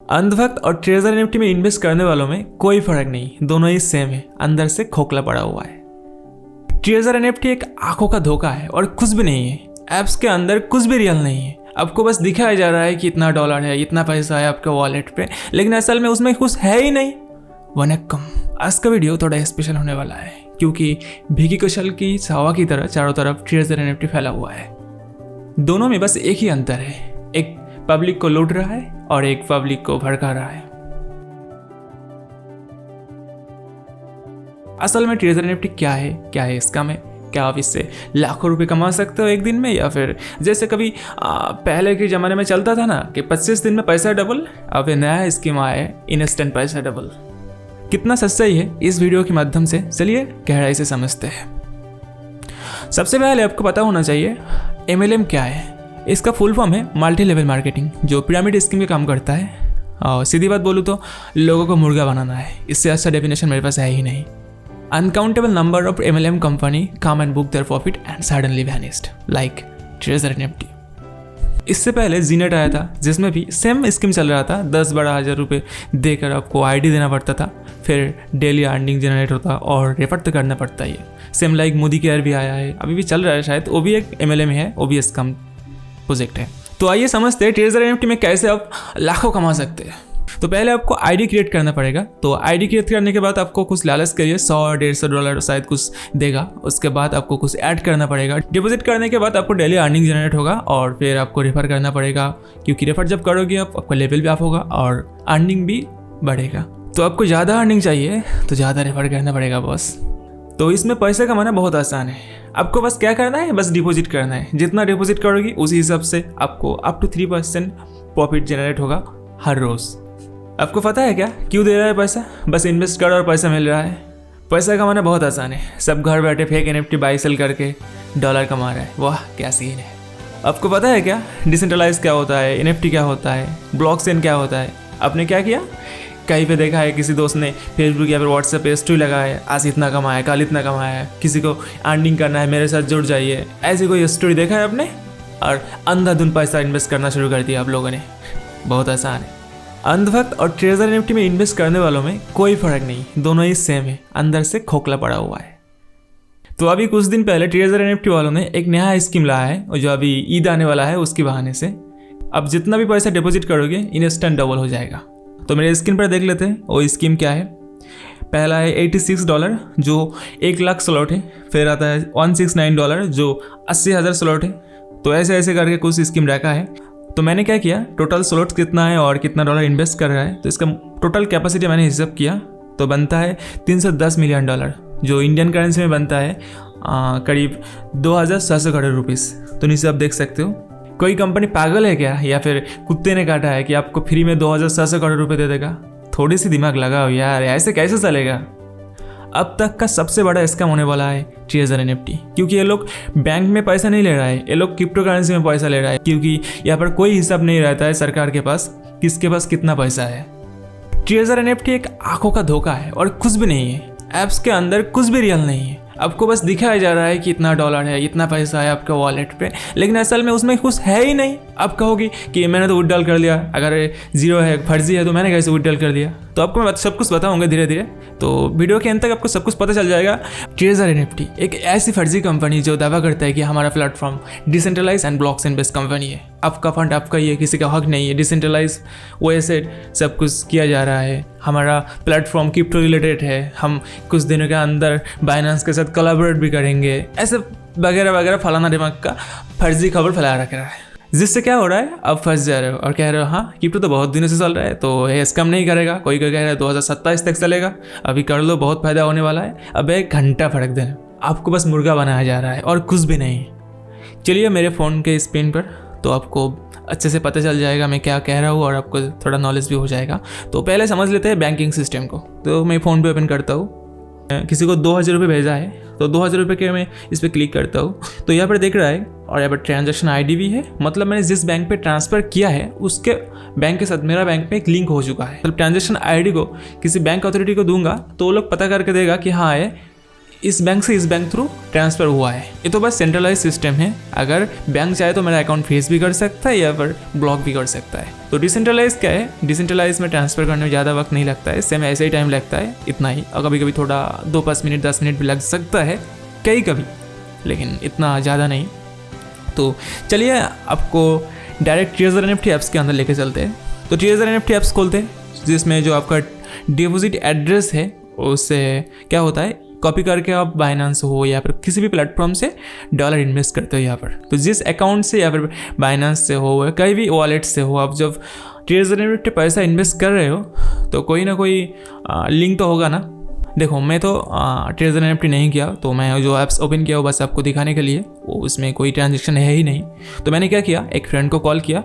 अंधभक्त और treasure NFT में invest करने वालों में कोई फर्क नहीं, दोनों ही सेम है, अंदर से खोखला पड़ा हुआ है। ट्रेजर एनएफटी एक आंखों का धोखा है और कुछ भी नहीं है। ऐप्स के अंदर कुछ भी रियल नहीं है। आपको बस दिखाया जा रहा है कि इतना डॉलर है, इतना पैसा है आपके वॉलेट पे, लेकिन असल में उसमें कुछ है ही नहीं। वनक्कम, आज का वीडियो थोड़ा स्पेशल होने वाला है क्योंकि भीगी कशल की छावा की तरह चारों तरफ ट्रेजर एनएफटी फैला हुआ है। दोनों में बस एक ही अंतर है, एक पब्लिक को लूट रहा है और एक पब्लिक को भड़का रहा है। असल में ट्रेजर एनएफटी क्या है इसका में, क्या आप इससे लाखों रुपए कमा सकते हो एक दिन में, या फिर जैसे कभी पहले के ज़माने में चलता था ना कि 25 दिन में पैसा डबल, अब नया स्कीम आया है इंस्टेंट पैसा डबल। कितना सच्चाई है इस वीडियो के माध्यम से चलिए गहराई से समझते हैं। सबसे पहले आपको पता होना चाहिए MLM क्या है। इसका फुल फॉर्म है मल्टी लेवल मार्केटिंग, जो पिरामिड स्कीम के काम करता है। और सीधी बात बोलूँ तो लोगों को मुर्गा बनाना है, इससे अच्छा डेफिनेशन मेरे पास है ही नहीं। Uncountable number of MLM company come and book their profit and suddenly vanished like Treasure NFT। इससे पहले जीनेट आया था जिसमें भी सेम स्कीम चल रहा था। 10-12 हज़ार रुपये देकर आपको आईडी देना पड़ता था, फिर डेली अर्निंग जनरेट होता और रेफर तो करना पड़ता ही है। सेम लाइक मोदी केयर भी आया है, अभी भी चल रहा है शायद, वो भी एक MLM है, वो भी स्कैम प्रोजेक्ट है। तो आइए समझते हैं ट्रेजर एनएफटी में कैसे आप लाखों कमा सकते हैं। तो पहले आपको आईडी क्रिएट करना पड़ेगा। तो आईडी क्रिएट करने के बाद आपको कुछ लालच करिए, $100-150 शायद कुछ देगा। उसके बाद आपको कुछ ऐड करना पड़ेगा। डिपॉजिट करने के बाद आपको डेली अर्निंग जनरेट होगा और फिर आपको रेफर करना पड़ेगा, क्योंकि रेफर जब करोगे आपका लेवल भी अप होगा और अर्निंग भी बढ़ेगा। तो आपको ज़्यादा अर्निंग चाहिए तो ज़्यादा रेफर करना पड़ेगा बॉस। तो इसमें पैसे कमाना बहुत आसान है। आपको बस क्या करना है, बस डिपॉजिट करना है। जितना डिपॉजिट करोगी उसी हिसाब से आपको अप टू 3% प्रॉफिट जनरेट होगा हर रोज़। आपको पता है क्या क्यों दे रहा है पैसा? बस इन्वेस्ट करो और पैसा मिल रहा है। पैसा कमाना बहुत आसान है। सब घर बैठे फेक एनएफटी बाई सेल करके डॉलर कमा रहा है। वाह क्या सीन है। आपको पता है क्या डिसेंट्रलाइज क्या होता है, एनएफटी क्या होता है, ब्लॉकचेन क्या होता है? आपने क्या किया, कहीं पे देखा है किसी दोस्त ने फेसबुक या फिर व्हाट्सएप पे स्टोरी लगाया है, आज इतना कमाया, कल इतना कमाया है, किसी को अर्निंग करना है, मेरे साथ जुड़ जाइए, ऐसी कोई स्टोरी देखा है आपने? और अंधाधुंध पैसा इन्वेस्ट करना शुरू कर दिया आप लोगों ने। बहुत आसान है। अंधभक्त और ट्रेजर एनएफटी में इन्वेस्ट करने वालों में कोई फर्क नहीं, दोनों ही सेम है, अंदर से खोखला पड़ा हुआ है। तो अभी कुछ दिन पहले ट्रेजर एनएफटी वालों ने एक नया स्कीम लाया है, और जो अभी ईद आने वाला है उसके बहाने से अब जितना भी पैसा डिपॉजिट करोगे इंस्टेंट डबल हो जाएगा। तो मेरे स्क्रीन पर देख लेते हैं वो स्कीम क्या है। पहला है $86 जो 1 लाख स्लॉट है, फिर आता है $169 जो 80,000 स्लॉट है। तो ऐसे करके कुछ स्कीम रखा है। तो मैंने क्या किया, टोटल स्लॉट कितना है और कितना डॉलर इन्वेस्ट कर रहा है, तो इसका टोटल कैपेसिटी मैंने हिसाब किया तो बनता है $310 मिलियन, जो इंडियन करेंसी में बनता है करीब 2,700 करोड़ रुपीज़। तो नीचे आप देख सकते हो। कोई कंपनी पागल है क्या, या फिर कुत्ते ने काटा है कि आपको फ्री में 2,700 करोड़ रुपए दे देगा? थोड़ी सी दिमाग लगाओ यार, ऐसे कैसे चलेगा? अब तक का सबसे बड़ा स्कैम होने वाला है ट्रेजर एनएफटी, क्योंकि ये लोग बैंक में पैसा नहीं ले रहा है, ये लोग क्रिप्टो करेंसी में पैसा ले रहा है, क्योंकि यहाँ पर कोई हिसाब नहीं रहता है सरकार के पास किसके पास कितना पैसा है। ट्रेजर एनएफटी एक आंखों का धोखा है और कुछ भी नहीं है। ऐप्स के अंदर कुछ भी रियल नहीं है। आपको बस दिखाया जा रहा है कि इतना डॉलर है, इतना पैसा है आपके वॉलेट पे, लेकिन असल में उसमें कुछ है ही नहीं। आप कहोगे कि मैंने तो विड्रॉल कर लिया, अगर जीरो है, फर्जी है, तो मैंने कैसे विड्रॉल कर दिया? तो आपको मैं सब कुछ बताऊंगा धीरे धीरे। तो वीडियो के अंत तक आपको सब कुछ पता चल जाएगा। ट्रेजर एनएफटी एक ऐसी फर्जी कंपनी जो दावा करता है कि हमारा platform decentralize and blockchain based company है। आपका फंड आपका ही है, किसी का हक नहीं है। डिसेंट्रलाइज वैसे सब कुछ किया जा रहा है। हमारा प्लेटफॉर्म क्रिप्टो रिलेटेड है, हम कुछ दिनों के अंदर बाइनेंस के साथ कोलैबोरेट भी करेंगे, ऐसे वगैरह वगैरह फलाना दिमाग का फर्जी खबर फैला रख रहा है। जिससे क्या हो रहा है, अब फंस जा रहे हो और कह रहे हो हाँ क्रिप्टो तो बहुत दिनों से चल रहा है तो ये स्कैम नहीं करेगा। कोई कह रहा है 2027 तक चलेगा, अभी कर लो, बहुत फायदा होने वाला है। अब 1 घंटा फर्क देना, आपको बस मुर्गा बनाया जा रहा है और कुछ भी नहीं। चलिए मेरे फ़ोन के स्क्रीन पर, तो आपको अच्छे से पता चल जाएगा मैं क्या कह रहा हूँ और आपको थोड़ा नॉलेज भी हो जाएगा। तो पहले समझ लेते हैं बैंकिंग सिस्टम को। तो मैं फ़ोन पे ओपन करता हूँ, किसी को 2,000 रुपये भेजा है तो 2,000 रुपये के मैं इस पर क्लिक करता हूँ तो यहाँ पर देख रहा है, और यहाँ पर ट्रांजैक्शन आईडी भी है। मतलब मैंने जिस बैंक पे ट्रांसफ़र किया है उसके बैंक के साथ मेरा बैंक में एक लिंक हो चुका है। मतलब ट्रांजैक्शन आईडी को किसी बैंक अथॉरिटी को दूंगा तो वो लोग पता करके देगा कि हाँ इस बैंक से इस बैंक थ्रू ट्रांसफ़र हुआ है। ये तो बस सेंट्रलाइज सिस्टम है, अगर बैंक चाहे तो मेरा अकाउंट फ्रीज भी कर सकता है या फिर ब्लॉक भी कर सकता है। तो डिसेंट्रलाइज क्या है, डिसेंट्रलाइज में ट्रांसफ़र करने में ज़्यादा वक्त नहीं लगता है, सेम ऐसे ही टाइम लगता है इतना ही, और कभी कभी थोड़ा 2-5 मिनट 10 मिनट भी लग सकता है कभी, लेकिन इतना ज़्यादा नहीं। तो चलिए आपको डायरेक्ट ट्रेजर एनएफटी ऐप्स के अंदर लेके चलते हैं। तो ट्रेजर एनएफटी ऐप्स खोलते हैं, जिसमें जो आपका डिपॉजिट एड्रेस है उससे क्या होता है, कॉपी करके आप बाइनेंस हो या फिर किसी भी प्लेटफॉर्म से डॉलर इन्वेस्ट करते हो यहाँ पर। तो जिस अकाउंट से या फिर बाइनेंस से हो या कहीं भी वॉलेट से हो, आप जब ट्रेजर एनएफटी पैसा इन्वेस्ट कर रहे हो तो कोई ना कोई लिंक तो होगा ना। देखो मैं तो ट्रेजर एनएफटी नहीं किया, तो मैं जो ऐप्स ओपन किया वो बस आपको दिखाने के लिए, वो उसमें कोई ट्रांजेक्शन है ही नहीं। तो मैंने क्या किया, एक फ्रेंड को कॉल किया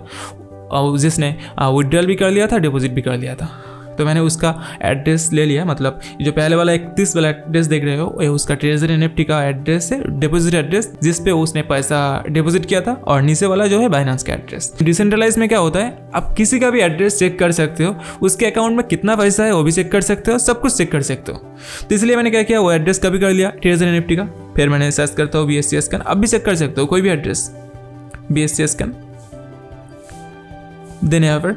और जिसने विड्रॉल भी कर लिया था, डिपॉजिट भी कर लिया था। तो मैंने उसका एड्रेस ले लिया, मतलब जो पहले वाला 31 वाला एड्रेस देख रहे हो ये उसका ट्रेजर एनएफटी का एड्रेस है, डिपॉजिट एड्रेस जिस पे उसने पैसा डिपॉजिट किया था, और नीचे वाला जो है बाइनेंस का एड्रेस। डिसेंट्रलाइज में क्या होता है, आप किसी का भी एड्रेस चेक कर सकते हो, उसके अकाउंट में कितना पैसा है वो भी चेक कर सकते हो, सब कुछ चेक कर सकते हो। तो इसलिए मैंने क्या किया, वो एड्रेस कभी कर लिया ट्रेजर एनएफटी का, फिर मैंने सर्च करता हूँ BSC स्कैन, अब भी चेक कर सकते हो कोई भी एड्रेस BSC स्कैन, देन यहाँ पर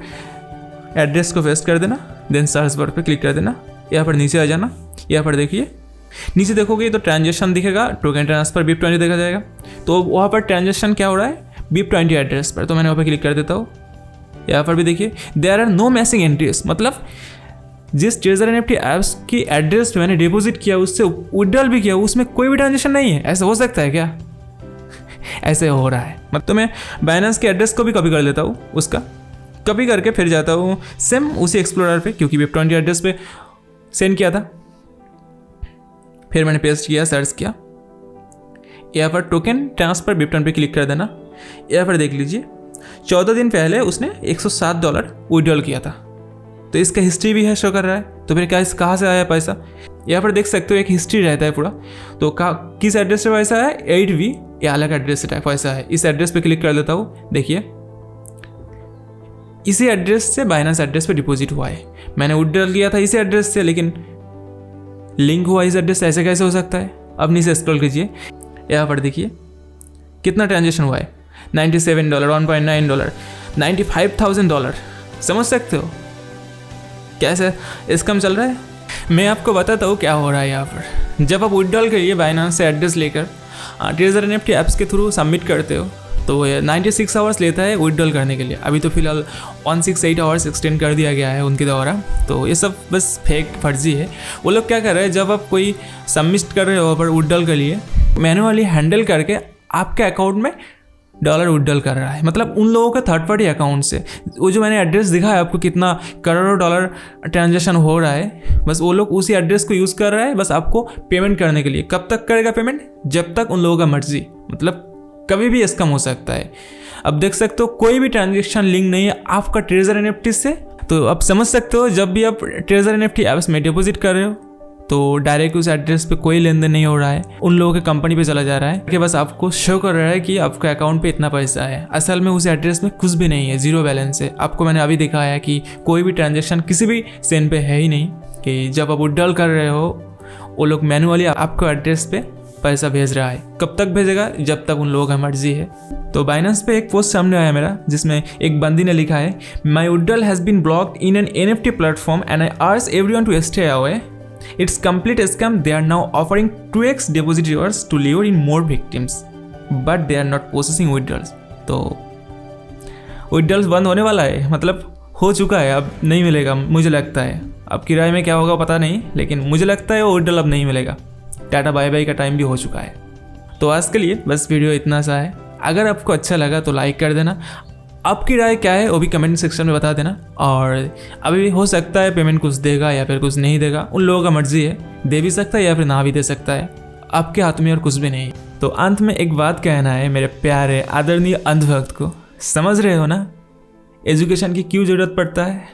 एड्रेस को पेस्ट कर देना, देन सर्च बार पे क्लिक कर देना, यहाँ पर नीचे आ जाना, यहाँ पर देखिए नीचे देखोगे तो ट्रांजेक्शन दिखेगा, टोकन ट्रांसफर BIP20 देखा जाएगा। तो वहाँ पर ट्रांजेक्शन क्या हो रहा है, BIP20 एड्रेस पर, तो मैंने वहाँ पर क्लिक कर देता हूँ। यहाँ पर भी देखिए there are no matching entries, मतलब जिस ट्रेजर एनएफटी ऐप्स की एड्रेस पे मैंने डिपॉजिट किया उससे विड्रॉल भी किया, उसमें कोई भी ट्रांजेक्शन नहीं है। ऐसा हो सकता है क्या? ऐसे हो रहा है। मतलब तो मैं बाइनेंस के एड्रेस को भी कॉपी कर लेता हूँ, उसका कॉपी करके फिर जाता हूँ सेम उसी एक्सप्लोरर पे, क्योंकि BIP20 एड्रेस पे सेंड किया था। फिर मैंने पेस्ट किया, सर्च किया, यहाँ पर टोकन ट्रांसफर BIP20 पे क्लिक कर देना। यहाँ पर देख लीजिए 14 दिन पहले उसने $107 विड्रॉल किया था, तो इसका हिस्ट्री भी है, शो कर रहा है। तो फिर कहाँ से आया पैसा, यहाँ पर देख सकते हो एक हिस्ट्री रहता है पूरा। तो किस एड्रेस से पैसा है, 8V, ये अलग एड्रेस से पैसा है। इस एड्रेस पे क्लिक कर देता हूँ, देखिए इसी एड्रेस से बाइनेंस एड्रेस पे डिपॉजिट हुआ है। मैंने विड्रॉल किया था इसी एड्रेस से, लेकिन लिंक हुआ इस एड्रेस से, ऐसे कैसे हो सकता है? अब नीचे स्क्रॉल कीजिए, यहाँ पर देखिए कितना ट्रांजेक्शन हुआ है, $97, $1.9, $95,000। समझ सकते हो कैसे स्कैम चल रहा है? मैं आपको बताता हूँ क्या हो रहा है यहाँ पर। जब आप विड्रॉल करिए बाइनेंस से एड्रेस लेकर ट्रेजर एनएफटी ऐप्स के थ्रू सबमिट करते हो, तो 96 आवर्स लेता है विड्रॉल करने के लिए। अभी तो फिलहाल 168 आवर्स एक्सटेंड कर दिया गया है उनके द्वारा। तो ये सब बस फेक फर्जी है। वो लोग क्या कर रहे हैं, जब आप कोई सबमिट कर रहे हो पर विड्रॉल के लिए, मैनुअली हैंडल करके आपके अकाउंट में डॉलर विड्रॉल कर रहा है। मतलब उन लोगों के थर्ड पार्टी अकाउंट से, वो जो मैंने एड्रेस दिखा है आपको कितना करोड़ों डॉलर ट्रांजेक्शन हो रहा है, बस वो लोग उसी एड्रेस को यूज़ कर रहा है बस आपको पेमेंट करने के लिए। कब तक करेगा पेमेंट? जब तक उन लोगों का मर्जी, मतलब कभी भी स्कैम हो सकता है। अब देख सकते हो कोई भी ट्रांजेक्शन लिंक नहीं है आपका ट्रेजर एनएफटी से। तो आप समझ सकते हो जब भी आप ट्रेजर एनएफटी ऐप्स में डिपॉजिट कर रहे हो तो डायरेक्ट उस एड्रेस पे कोई लेन देन नहीं हो रहा है, उन लोगों के कंपनी पे चला जा रहा है कि बस आपको शो कर रहा है कि आपके अकाउंट पे इतना पैसा है। असल में उस एड्रेस में कुछ भी नहीं है, जीरो बैलेंस है। आपको मैंने अभी दिखाया है कि कोई भी ट्रांजेक्शन किसी भी सेन पे है ही नहीं। कि जब आप विड्रॉल कर रहे हो वो लोग मैनुअली आपको एड्रेस पे पैसा भेज रहा है। कब तक भेजेगा? जब तक उन लोगों का मर्जी है। तो बाइनेंस पे एक पोस्ट सामने आया मेरा, जिसमें एक बंदी ने लिखा है, my withdrawal has been blocked in an NFT platform and I urge everyone to stay away. It's complete scam. They are now offering 2x deposit rewards to lure in more victims, but they are not processing withdrawals. तो withdrawals बंद होने वाला है, मतलब हो चुका है, अब नहीं मिलेगा मुझे लगता है। अब किराए में क्या होगा पता नहीं, लेकिन मुझे लगता है वो withdrawal अब नहीं मिलेगा। टाटा बाय बाय का टाइम भी हो चुका है। तो आज के लिए बस वीडियो इतना सा है। अगर आपको अच्छा लगा तो लाइक कर देना। आपकी राय क्या है वो भी कमेंट सेक्शन में बता देना। और अभी भी हो सकता है पेमेंट कुछ देगा या फिर कुछ नहीं देगा, उन लोगों का मर्जी है, दे भी सकता है या फिर ना भी दे सकता है, आपके हाथ में और कुछ भी नहीं। तो अंत में एक बात कहना है मेरे प्यारे आदरणीय अंधभक्त को, समझ रहे हो ना एजुकेशन की क्यों ज़रूरत पड़ता है?